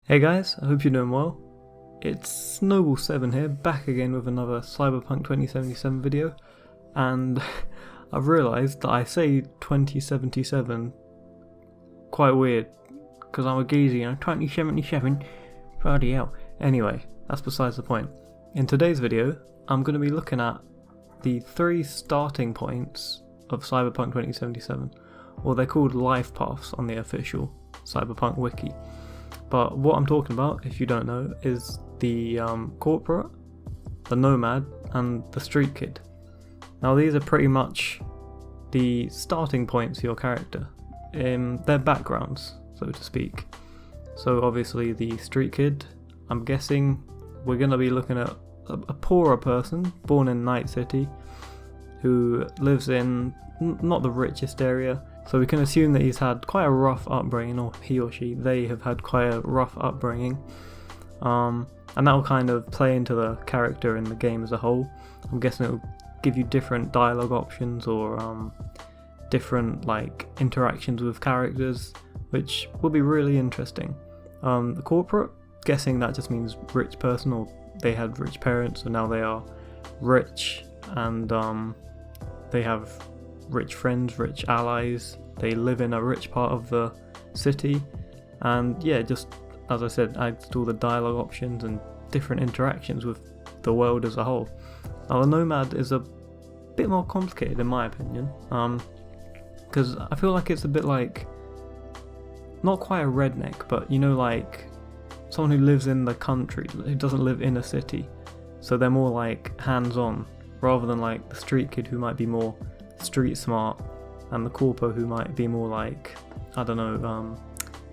Hey guys, I hope you're doing well. It's Noble7 here, back again with another Cyberpunk 2077 video, and I've realised that I say 2077 quite weird, because I'm a geezer, 2077, bloody hell. Anyway, that's besides the point. In today's video, I'm going to be looking at the 3 starting points of Cyberpunk 2077, or they're called life paths on the official Cyberpunk wiki. But what I'm talking about, if you don't know, is the corporate, the Nomad, and the street kid. Now these are pretty much the starting points for your character, their backgrounds, so to speak. So obviously the street kid, I'm guessing we're going to be looking at a poorer person, born in Night City, who lives in not the richest area. So we can assume that he's had quite a rough upbringing, or he or she, they have had quite a rough upbringing. And that will kind of play into the character in the game as a whole. I'm guessing it will give you different dialogue options or different interactions with characters, which will be really interesting. The corporate, guessing that just means rich person, or they had rich parents, so now they are rich, and they have rich friends, rich allies, they live in a rich part of the city, and yeah, just as I said, adds to all the dialogue options and different interactions with the world as a whole. Now the Nomad is a bit more complicated in my opinion, because I feel like it's a bit like, not quite a redneck, but like someone who lives in the country, who doesn't live in a city, so they're more like hands-on, rather than like the street kid who might be more street smart, and the corpo who might be more like, I don't know,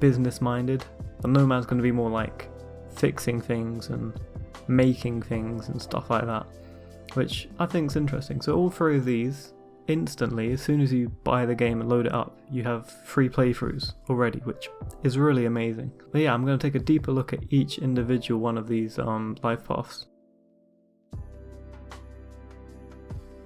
business minded. The Nomad's going to be more like fixing things and making things and stuff like that, which I think is interesting. So all 3 of these, instantly, as soon as you buy the game and load it up, you have free playthroughs already, which is really amazing. But yeah, I'm going to take a deeper look at each individual one of these life paths.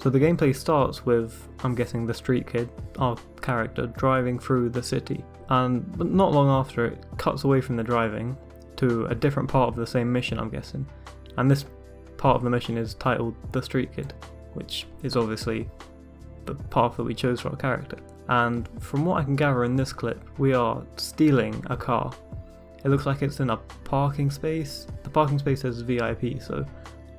So the gameplay starts with, I'm guessing, the street kid, our character, driving through the city, and not long after it cuts away from the driving to a different part of the same mission, I'm guessing, and this part of the mission is titled The Street Kid, which is obviously the path that we chose for our character. And from what I can gather in this clip, we are stealing a car. It looks like it's in a parking space. The parking space says VIP, so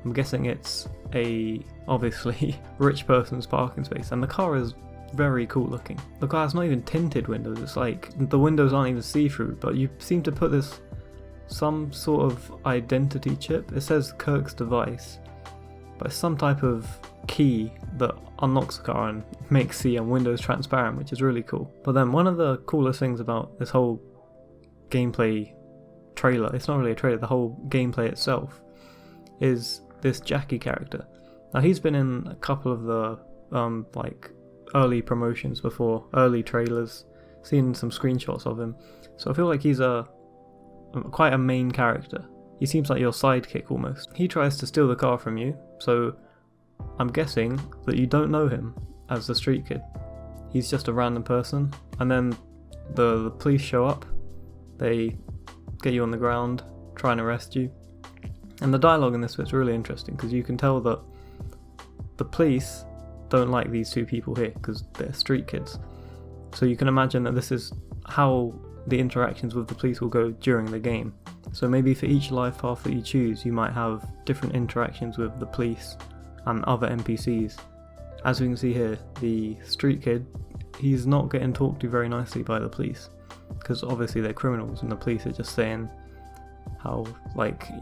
I'm guessing it's a, obviously, rich person's parking space, and the car is very cool looking. The car has not even tinted windows, it's like, the windows aren't even see-through, but you seem to put this, some sort of identity chip. It says Kirk's device, but it's some type of key that unlocks the car and makes the windows transparent, which is really cool. But then one of the coolest things about this whole gameplay trailer, it's not really a trailer, the whole gameplay itself, is this Jackie character. Now he's been in a couple of the early promotions before, early trailers, seen some screenshots of him, so I feel like he's quite a main character. He seems like your sidekick almost. He tries to steal the car from you, so I'm guessing that you don't know him as the street kid. He's just a random person, and then the police show up, they get you on the ground, try and arrest you. And the dialogue in this bit's really interesting, because you can tell that the police don't like these 2 people here, because they're street kids. So you can imagine that this is how the interactions with the police will go during the game. So maybe for each life path that you choose, you might have different interactions with the police and other NPCs. As we can see here, the street kid, he's not getting talked to very nicely by the police, because obviously they're criminals, and the police are just saying how,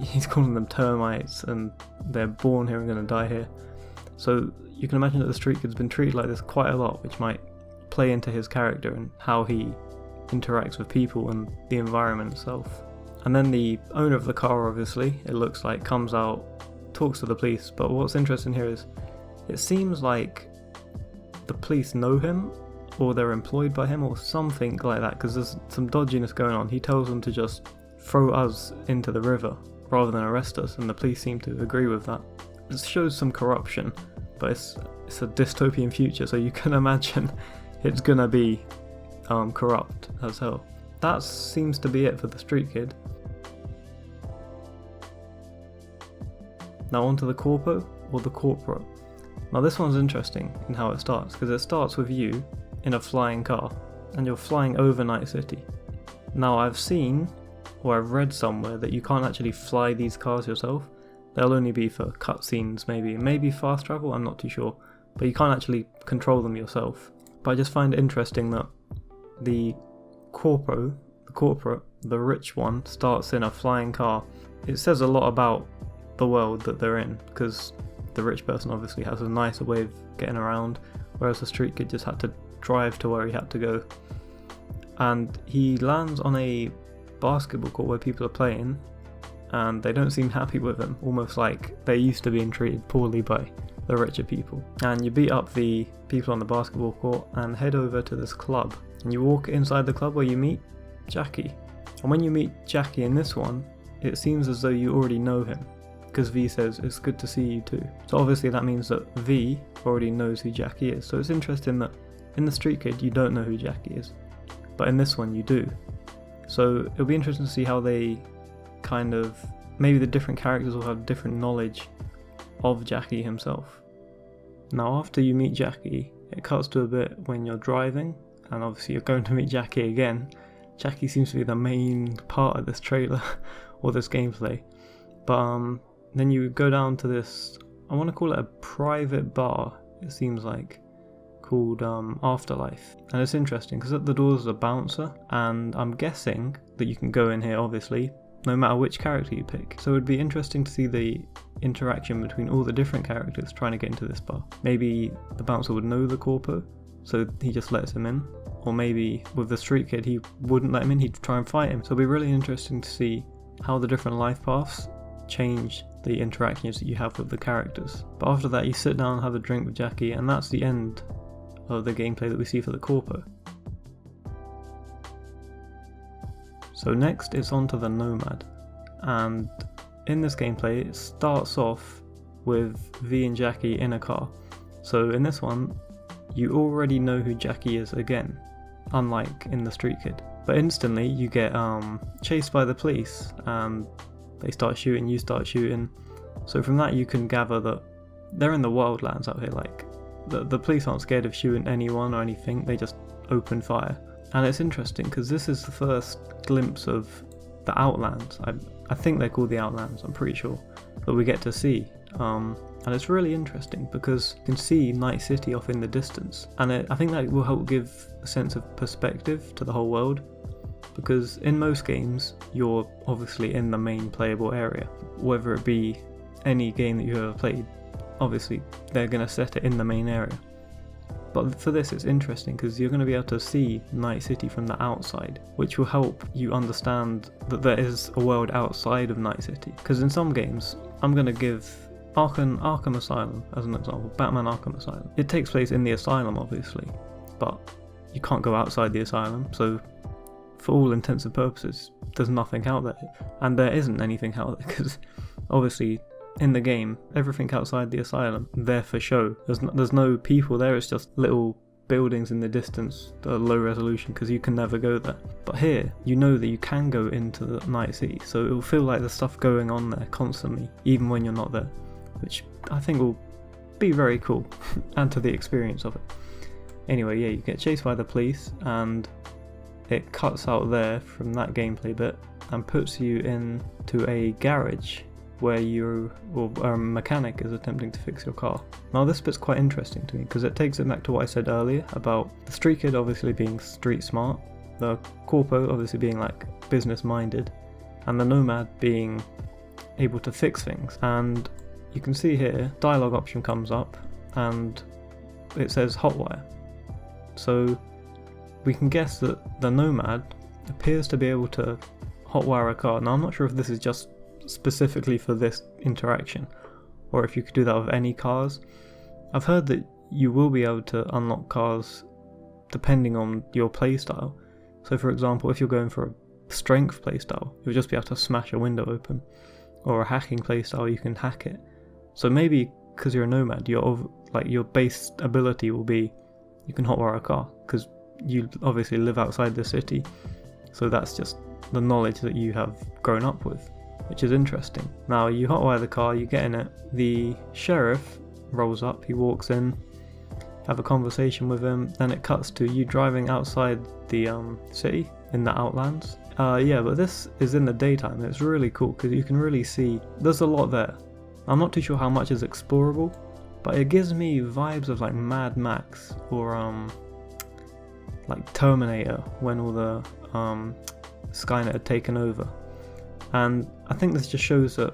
he's calling them termites and they're born here and going to die here. So you can imagine that the street kid's been treated like this quite a lot, which might play into his character and how he interacts with people and the environment itself. And then the owner of the car, obviously, it looks like, comes out, talks to the police, but what's interesting here is it seems like the police know him, or they're employed by him, or something like that, because there's some dodginess going on. He tells them to just throw us into the river rather than arrest us, and the police seem to agree with that. It shows some corruption, but it's a dystopian future, so you can imagine it's gonna be corrupt as hell. That seems to be it for the street kid. Now onto the corpo, or the corporate. Now this one's interesting in how it starts, because it starts with you in a flying car, and you're flying over Night City. Now I've seen, or I've read somewhere, that you can't actually fly these cars yourself. They'll only be for cutscenes, maybe fast travel, I'm not too sure. But you can't actually control them yourself. But I just find it interesting that the corporate, the rich one, starts in a flying car. It says a lot about the world that they're in, because the rich person obviously has a nicer way of getting around, whereas the street kid just had to drive to where he had to go. And he lands on a basketball court where people are playing, and they don't seem happy with him, almost like they're used to being treated poorly by the richer people. And you beat up the people on the basketball court and head over to this club, and you walk inside the club where you meet Jackie. And when you meet Jackie in this one, it seems as though you already know him, because V says, "It's good to see you too." So obviously that means that V already knows who Jackie is. So it's interesting that in the Street Kid you don't know who Jackie is, but in this one you do. So it'll be interesting to see how they kind of, maybe the different characters will have different knowledge of Jackie himself. Now after you meet Jackie, it cuts to a bit when you're driving, and obviously you're going to meet Jackie again. Jackie seems to be the main part of this trailer or this gameplay. But then you go down to this, I want to call it a private bar, it seems like, called Afterlife. And it's interesting because at the door is a bouncer, and I'm guessing that you can go in here obviously no matter which character you pick. So it would be interesting to see the interaction between all the different characters trying to get into this bar. Maybe the bouncer would know the corpo, so he just lets him in. Or maybe with the street kid he wouldn't let him in, he'd try and fight him. So it'll be really interesting to see how the different life paths change the interactions that you have with the characters. But after that you sit down and have a drink with Jackie, and that's the end of the gameplay that we see for the corpo. So next it's on to the Nomad, and in this gameplay it starts off with V and Jackie in a car. So in this one you already know who Jackie is again, unlike in the Street Kid. But instantly you get chased by the police, and they start shooting, you start shooting. So from that you can gather that they're in the wildlands out here. Like the police aren't scared of shooting anyone or anything, they just open fire. And it's interesting because this is the first glimpse of the Outlands. I think they're called the Outlands, I'm pretty sure, that we get to see. And it's really interesting because you can see Night City off in the distance, and I think that will help give a sense of perspective to the whole world, because in most games you're obviously in the main playable area. Whether it be any game that you've ever played, obviously they're going to set it in the main area. But for this it's interesting because you're going to be able to see Night City from the outside, which will help you understand that there is a world outside of Night City. Because in some games, I'm going to give Arkham Asylum as an example, Batman Arkham Asylum. It takes place in the asylum obviously, but you can't go outside the asylum, so for all intents and purposes there's nothing out there. And there isn't anything out there because obviously in the game, everything outside the asylum, there for show. There's no people there, it's just little buildings in the distance that are low resolution because you can never go there. But here, you know that you can go into the Night City, so it will feel like there's stuff going on there constantly, even when you're not there, which I think will be very cool, add to the experience of it. Anyway, yeah, you get chased by the police, and it cuts out there from that gameplay bit and puts you into a garage where a mechanic is attempting to fix your car. Now this bit's quite interesting to me because it takes it back to what I said earlier about the street kid obviously being street smart, the corpo obviously being like business minded, and the nomad being able to fix things. And you can see here, dialogue option comes up and it says hotwire. So we can guess that the nomad appears to be able to hotwire a car. Now I'm not sure if this is just specifically for this interaction or if you could do that with any cars. I've heard that you will be able to unlock cars depending on your playstyle. So for example, if you're going for a strength playstyle, you'll just be able to smash a window open, or a hacking playstyle, you can hack it. So maybe because you're a nomad, your base ability will be you can hotwire a car because you obviously live outside the city, so that's just the knowledge that you have grown up with. which is interesting. Now you hotwire the car, you get in it, the sheriff rolls up, he walks in, have a conversation with him, then it cuts to you driving outside the city in the Outlands. Yeah, but this is in the daytime. It's really cool because you can really see there's a lot there. I'm not too sure how much is explorable, but it gives me vibes of like Mad Max or like Terminator when all the Skynet had taken over. And I think this just shows that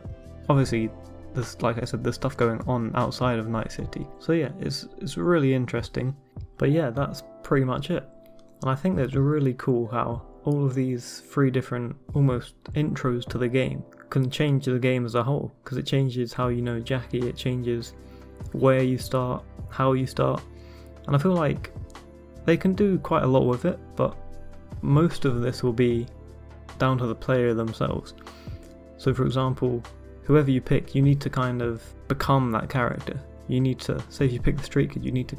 obviously there's, like I said, there's stuff going on outside of Night City. So yeah, it's really interesting. But yeah, that's pretty much it. And I think that's really cool how all of these 3 different almost intros to the game can change the game as a whole, because it changes how you know Jackie, it changes where you start, how you start, and I feel like they can do quite a lot with it, but most of this will be down to the player themselves. So for example, whoever you pick, you need to kind of become that character. You need to, say if you pick the street kid, you need to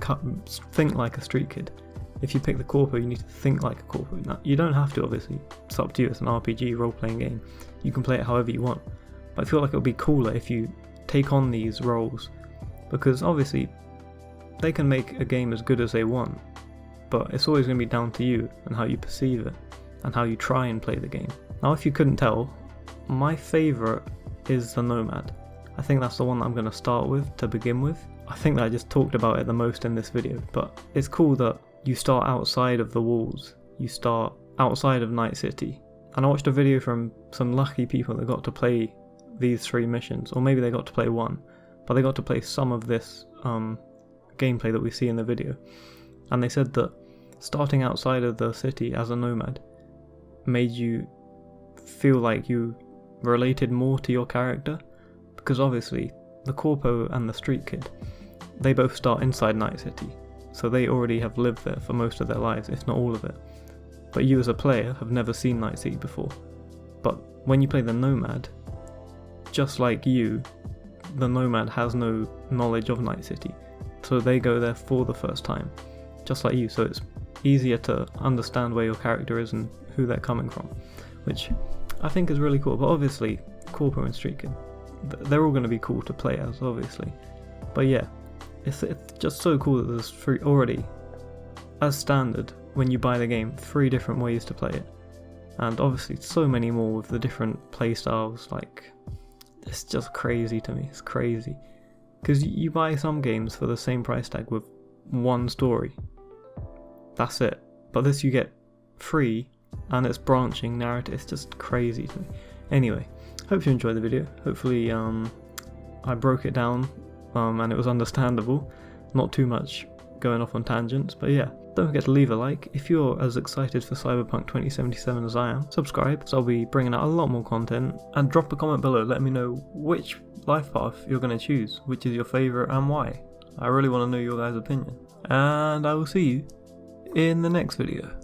think like a street kid. If you pick the corpo, you need to think like a corpo. Now, you don't have to, obviously. It's up to you. It's an RPG role-playing game. You can play it however you want. But I feel like it would be cooler if you take on these roles, because obviously they can make a game as good as they want, but it's always going to be down to you and how you perceive it and how you try and play the game. Now, if you couldn't tell, my favourite is the Nomad. I think that's the one that I'm going to start with to begin with. I think that I just talked about it the most in this video, but it's cool that you start outside of the walls, you start outside of Night City. And I watched a video from some lucky people that got to play these 3 missions, or maybe they got to play 1, but they got to play some of this gameplay that we see in the video. And they said that starting outside of the city as a nomad made you feel like you related more to your character, because obviously the corpo and the street kid, they both start inside Night City, so they already have lived there for most of their lives, if not all of it. But you as a player have never seen Night City before. But when you play the Nomad, just like you, the Nomad has no knowledge of Night City, so they go there for the first time, just like you, so it's easier to understand where your character is and who they're coming from, which I think is really cool. But obviously, Corpo and Street Kid, they're all going to be cool to play as, obviously. But yeah, it's just so cool that there's 3 already, as standard, when you buy the game, 3 different ways to play it. And obviously so many more with the different playstyles, like, it's just crazy to me, it's crazy. Because you buy some games for the same price tag with 1 story, that's it. But this you get 3, and it's branching narrative, it's just crazy to me. Anyway, hope you enjoyed the video. Hopefully I broke it down and it was understandable, not too much going off on tangents, but yeah. Don't forget to leave a like. If you're as excited for Cyberpunk 2077 as I am, subscribe, so I'll be bringing out a lot more content, and drop a comment below, let me know which life path you're going to choose, which is your favourite and why. I really want to know your guys' opinion. And I will see you in the next video.